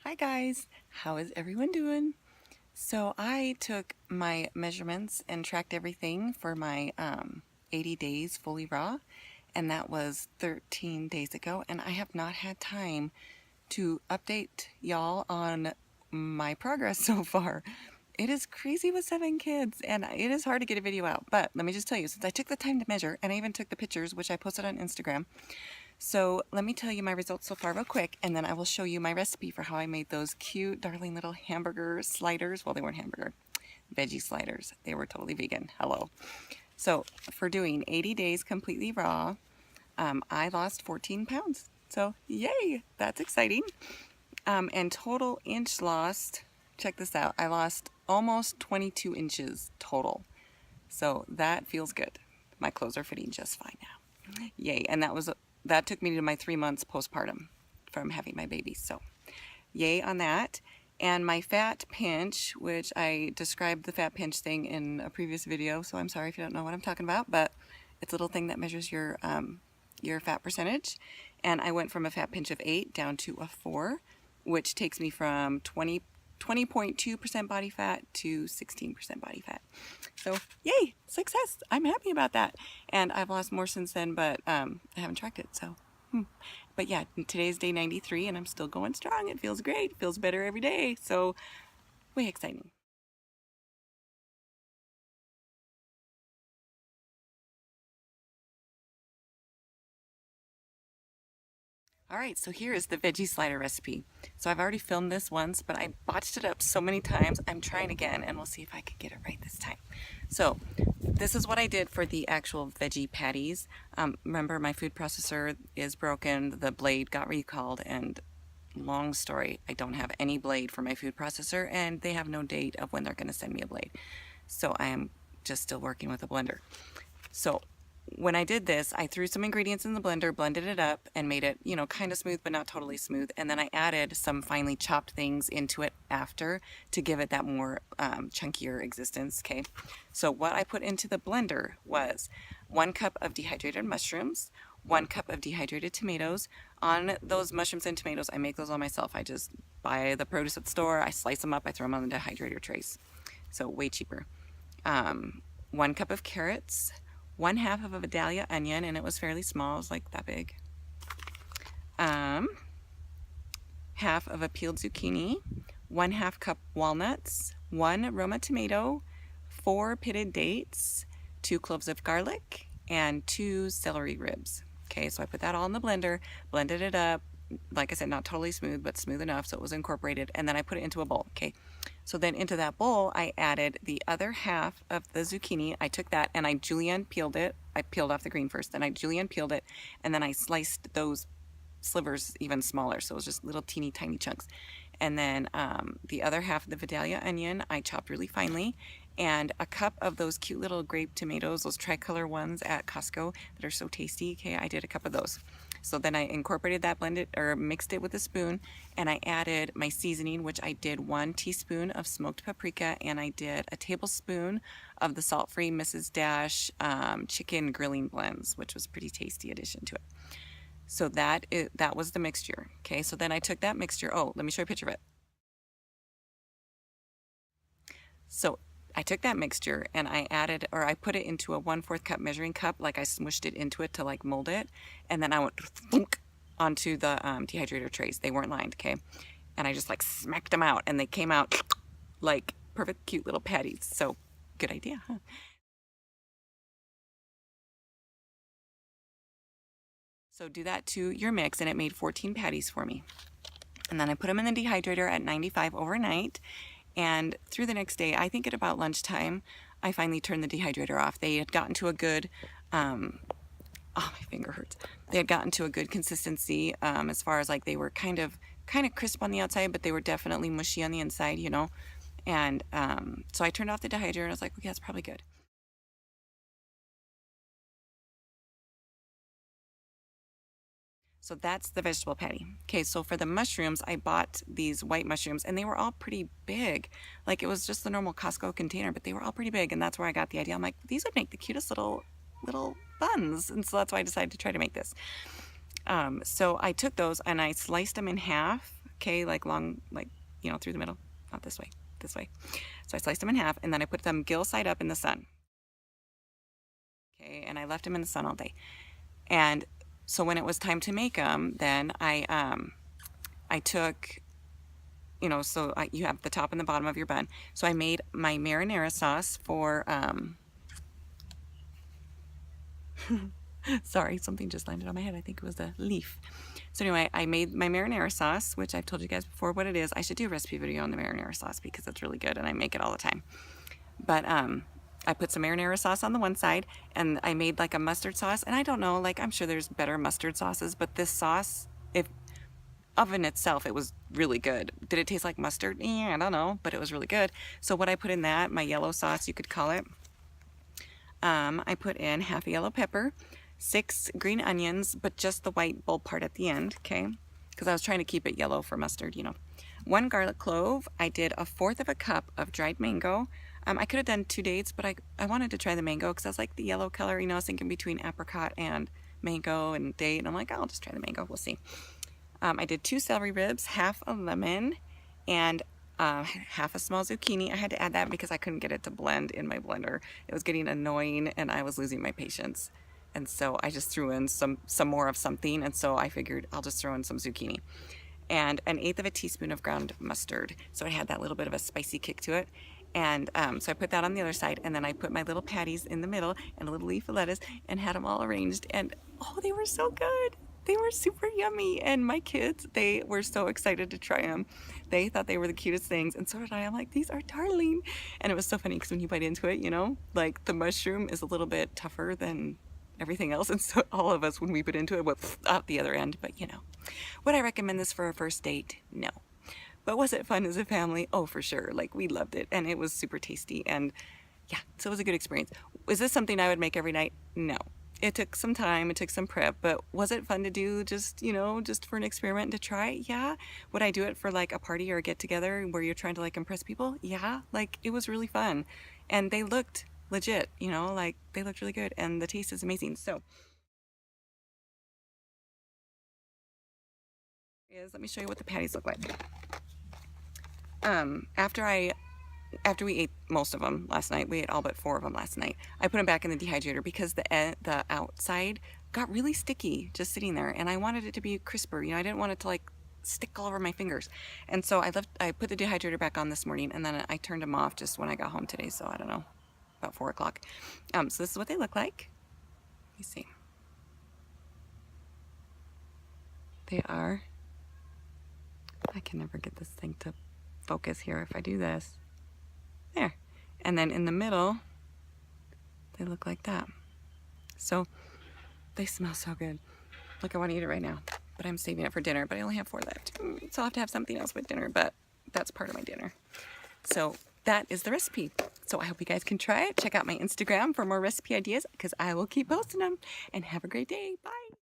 Hi guys, how is everyone doing? So I took my measurements and tracked everything for my 80 days fully raw, and that was 13 days ago, and I have not had time to update y'all on my progress so far. It is crazy with 7 kids, and it is hard to get a video out, but let me just tell you, since I took the time to measure, and I even took the pictures, which I posted on Instagram, so let me tell you my results so far real quick, and then I will show you my recipe for how I made those cute, darling little hamburger sliders. Well, they weren't hamburger, veggie sliders. They were totally vegan. Hello. So for doing 80 days completely raw, I lost 14 pounds. So yay, that's exciting. And total inch lost, check this out, I lost almost 22 inches total. So that feels good. My clothes are fitting just fine now. Yay, and that took me to my 3 months postpartum from having my baby, so yay on that. And my fat pinch, which I described the fat pinch thing in a previous video, so I'm sorry if you don't know what I'm talking about, but it's a little thing that measures your fat percentage. And I went from a fat pinch of 8 down to a 4, which takes me from 20.2% body fat to 16% body fat. So yay, success. I'm happy about that. And I've lost more since then, but I haven't tracked it, so. But yeah, today's day 93 and I'm still going strong. It feels great. It feels better every day. So way exciting. All right, so here is the veggie slider recipe. So I've already filmed this once, but I botched it up so many times. I'm trying again, and we'll see if I can get it right this time. So this is what I did for the actual veggie patties. Remember, my food processor is broken. The blade got recalled, and long story, I don't have any blade for my food processor, and they have no date of when they're going to send me a blade. So I am just still working with a blender. So when I did this, I threw some ingredients in the blender, blended it up, and made it, you know, kind of smooth, but not totally smooth. And then I added some finely chopped things into it after to give it that more chunkier existence, okay? So what I put into the blender was 1 cup of dehydrated mushrooms, 1 cup of dehydrated tomatoes. On those mushrooms and tomatoes, I make those all myself. I just buy the produce at the store, I slice them up, I throw them on the dehydrator trays. So way cheaper. 1 cup of carrots, 1/2 of a Vidalia onion, and it was fairly small, it was like that big. Half of a peeled zucchini, 1/2 cup walnuts, 1 Roma tomato, 4 pitted dates, 2 cloves of garlic, and 2 celery ribs. Okay, so I put that all in the blender, blended it up, like I said, not totally smooth, but smooth enough so it was incorporated, and then I put it into a bowl, okay? So then into that bowl, I added the other half of the zucchini. I took that and I julienne peeled it. I peeled off the green first, then I julienne peeled it, and then I sliced those slivers even smaller, so it was just little teeny tiny chunks. And then the other half of the Vidalia onion, I chopped really finely, and a cup of those cute little grape tomatoes, those tricolor ones at Costco that are so tasty, okay, I did a cup of those. So then I incorporated that, blended or mixed it with a spoon, and I added my seasoning, which I did 1 teaspoon of smoked paprika, and I did a tablespoon of the salt-free Mrs. Dash chicken grilling blends, which was a pretty tasty addition to it. So that was the mixture. Okay, so then I took that mixture. Oh, let me show you a picture of it. So I took that mixture and I added, or I put it into a 1/4 cup measuring cup, like I smushed it into it to like mold it, and then I went thunk onto the dehydrator trays. They weren't lined, okay? And I just like smacked them out, and they came out like perfect, cute little patties. So good idea, huh? So do that to your mix, and it made 14 patties for me. And then I put them in the dehydrator at 95 overnight. And through the next day, I think at about lunchtime, I finally turned the dehydrator off. They had gotten to a good, oh, my finger hurts. They had gotten to a good consistency as far as like they were kind of crisp on the outside, but they were definitely mushy on the inside, you know. And so I turned off the dehydrator and I was like, okay, that's probably good. So that's the vegetable patty. Okay, so for the mushrooms, I bought these white mushrooms and they were all pretty big. Like it was just the normal Costco container, but they were all pretty big, and that's where I got the idea. I'm like, these would make the cutest little buns. And so that's why I decided to try to make this. So I took those and I sliced them in half, okay, like long, like, you know, through the middle, not this way, this way. So I sliced them in half, and then I put them gill side up in the sun. Okay, and I left them in the sun all day. And so when it was time to make them, then I took, you know, so you have the top and the bottom of your bun. So I made my marinara sauce for, sorry, something just landed on my head. I think it was a leaf. So anyway, I made my marinara sauce, which I've told you guys before what it is. I should do a recipe video on the marinara sauce because it's really good and I make it all the time. But I put some marinara sauce on the one side, and I made like a mustard sauce. And I don't know, like, I'm sure there's better mustard sauces, but this sauce, if of in itself, it was really good. Did it taste like mustard? Yeah, I don't know, but it was really good. So what I put in that, my yellow sauce, you could call it, I put in half a yellow pepper, 6 green onions, but just the white bulb part at the end, okay? Because I was trying to keep it yellow for mustard, you know. 1 garlic clove. I did 1/4 of a cup of dried mango. I could have done 2 dates, but I wanted to try the mango because I was like the yellow color, you know, I was thinking between apricot and mango and date, and I'm like, I'll just try the mango, we'll see. I did 2 celery ribs, half a lemon, and half a small zucchini. I had to add that because I couldn't get it to blend in my blender. It was getting annoying and I was losing my patience. And so I just threw in some more of something, and so I figured I'll just throw in some zucchini. And 1/8 of a teaspoon of ground mustard. So it had that little bit of a spicy kick to it. And so I put that on the other side, and then I put my little patties in the middle and a little leaf of lettuce and had them all arranged. And oh, they were so good. They were super yummy. And my kids, they were so excited to try them. They thought they were the cutest things, and so did I. I'm like, these are darling. And it was so funny because when you bite into it, you know, like the mushroom is a little bit tougher than everything else, and so all of us, when we bit into it, went out the other end. But you know, would I recommend this for a first date? No. But was it fun as a family? Oh, for sure. Like, we loved it, and it was super tasty, and yeah, so it was a good experience. Was this something I would make every night? No. It took some time, it took some prep, but was it fun to do just, you know, just for an experiment to try? Yeah. Would I do it for like a party or a get together where you're trying to like impress people? Yeah. Like, it was really fun, and they looked legit, you know, like they looked really good, and the taste is amazing. So let me show you what the patties look like. After we ate most of them last night, we ate all but 4 of them last night, I put them back in the dehydrator because the outside got really sticky just sitting there, and I wanted it to be crisper. You know, I didn't want it to like stick all over my fingers. And so I put the dehydrator back on this morning, and then I turned them off just when I got home today, so I don't know, about 4 o'clock. So this is what they look like. Let me see. They are, I can never get this thing to focus here if I do this. There. And then in the middle, they look like that. So they smell so good. Look, I want to eat it right now, but I'm saving it for dinner, but I only have 4 left. So I'll have to have something else with dinner, but that's part of my dinner. So that is the recipe. So I hope you guys can try it. Check out my Instagram for more recipe ideas because I will keep posting them. And have a great day. Bye.